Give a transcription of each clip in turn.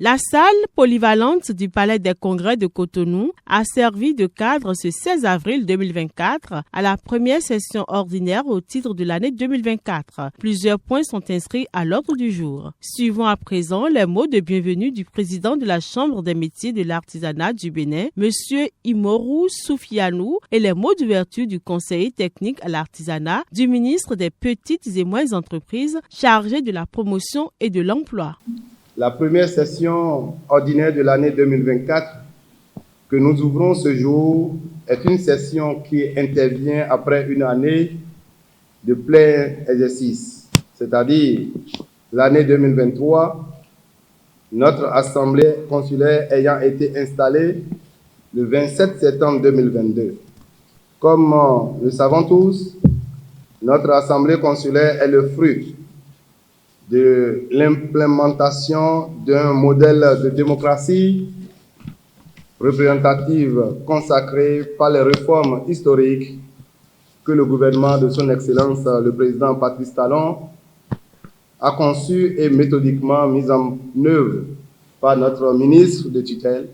La salle polyvalente du Palais des Congrès de Cotonou a servi de cadre ce 16 avril 2024 à la première session ordinaire au titre de l'année 2024. Plusieurs points sont inscrits à l'ordre du jour. Suivons à présent les mots de bienvenue du président de la Chambre des métiers de l'artisanat du Bénin, M. Imoru Soufianou, et les mots d'ouverture du conseiller technique à l'artisanat du ministre des Petites et Moyennes Entreprises chargé de la promotion et de l'emploi. La première session ordinaire de l'année 2024 que nous ouvrons ce jour est une session qui intervient après une année de plein exercice, c'est-à-dire l'année 2023, notre assemblée consulaire ayant été installée le 27 septembre 2022. Comme le savons tous, notre assemblée consulaire est le fruit de l'implémentation d'un modèle de démocratie représentative consacré par les réformes historiques que le gouvernement de son Excellence le président Patrice Talon a conçu et méthodiquement mis en œuvre par notre ministre de tutelle,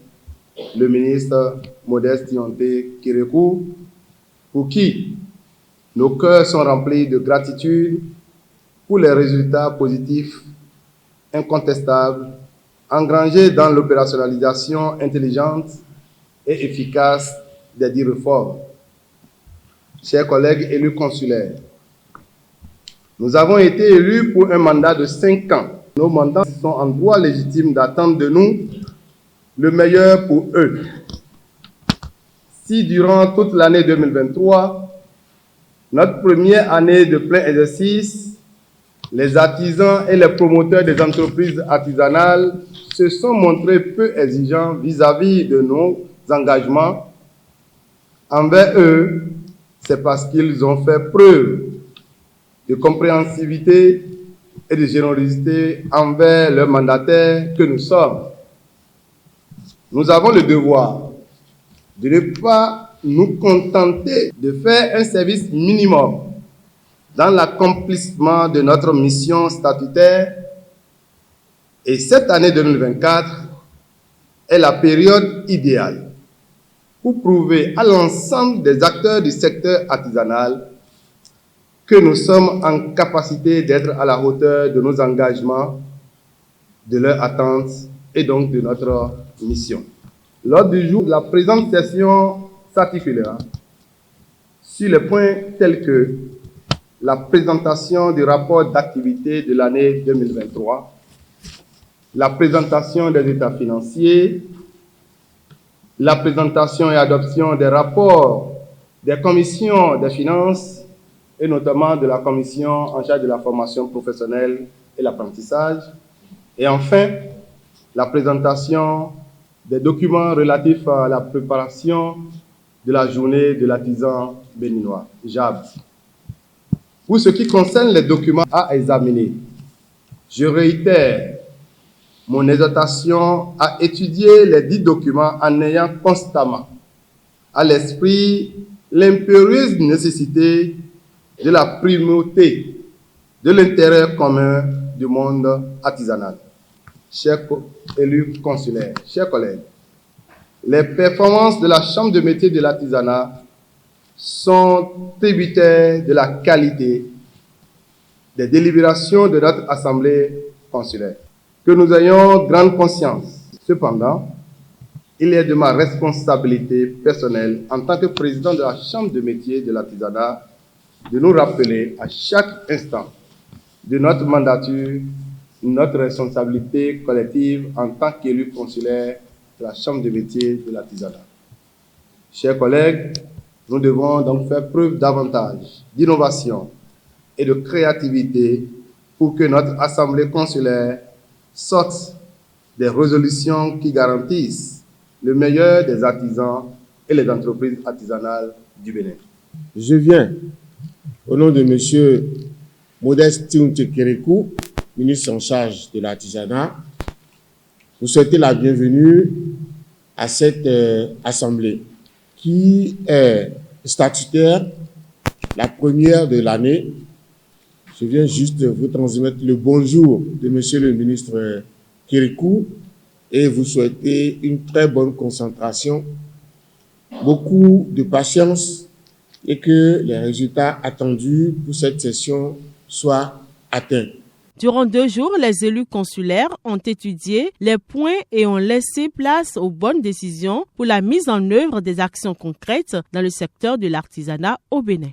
le ministre Modeste Dionté Kérékou, pour qui nos cœurs sont remplis de gratitude pour les résultats positifs incontestables engrangés dans l'opérationnalisation intelligente et efficace des dites réformes. Chers collègues élus consulaires, nous avons été élus pour un mandat de 5 ans. Nos mandats sont en droit légitime d'attendre de nous le meilleur pour eux. Si durant toute l'année 2023, notre première année de plein exercice, les artisans et les promoteurs des entreprises artisanales se sont montrés peu exigeants vis-à-vis de nos engagements envers eux, c'est parce qu'ils ont fait preuve de compréhensivité et de générosité envers leurs mandataires que nous sommes. Nous avons le devoir de ne pas nous contenter de faire un service minimum dans l'accomplissement de notre mission statutaire, et cette année 2024 est la période idéale pour prouver à l'ensemble des acteurs du secteur artisanal que nous sommes en capacité d'être à la hauteur de nos engagements, de leurs attentes et donc de notre mission. Lors du jour, la présente session s'articulera sur les points tels que la présentation du rapport d'activité de l'année 2023, la présentation des états financiers, la présentation et adoption des rapports des commissions des finances et notamment de la commission en charge de la formation professionnelle et l'apprentissage, et enfin la présentation des documents relatifs à la préparation de la journée de l'artisan béninois, JAB. Pour ce qui concerne les documents à examiner, je réitère mon exhortation à étudier les 10 documents en ayant constamment à l'esprit l'impérieuse nécessité de la primauté de l'intérêt commun du monde artisanal. Chers élus consulaires, chers collègues, les performances de la Chambre de métiers de l'artisanat sont tributaires de la qualité des délibérations de notre Assemblée consulaire. Que nous ayons grande conscience. Cependant, il est de ma responsabilité personnelle en tant que président de la Chambre de métiers de l'artisanat de nous rappeler à chaque instant de notre mandature, notre responsabilité collective en tant qu'élu consulaire de la Chambre de métiers de l'artisanat. Chers collègues, nous devons donc faire preuve davantage d'innovation et de créativité pour que notre Assemblée consulaire sorte des résolutions qui garantissent le meilleur des artisans et les entreprises artisanales du Bénin. Je viens, au nom de M. Modeste Dionté Kérékou, ministre en charge de l'artisanat, vous souhaiter la bienvenue à cette Assemblée qui est statutaire, la première de l'année. Je viens juste vous transmettre le bonjour de M. le ministre Kérékou et vous souhaiter une très bonne concentration, beaucoup de patience et que les résultats attendus pour cette session soient atteints. Durant 2 jours, les élus consulaires ont étudié les points et ont laissé place aux bonnes décisions pour la mise en œuvre des actions concrètes dans le secteur de l'artisanat au Bénin.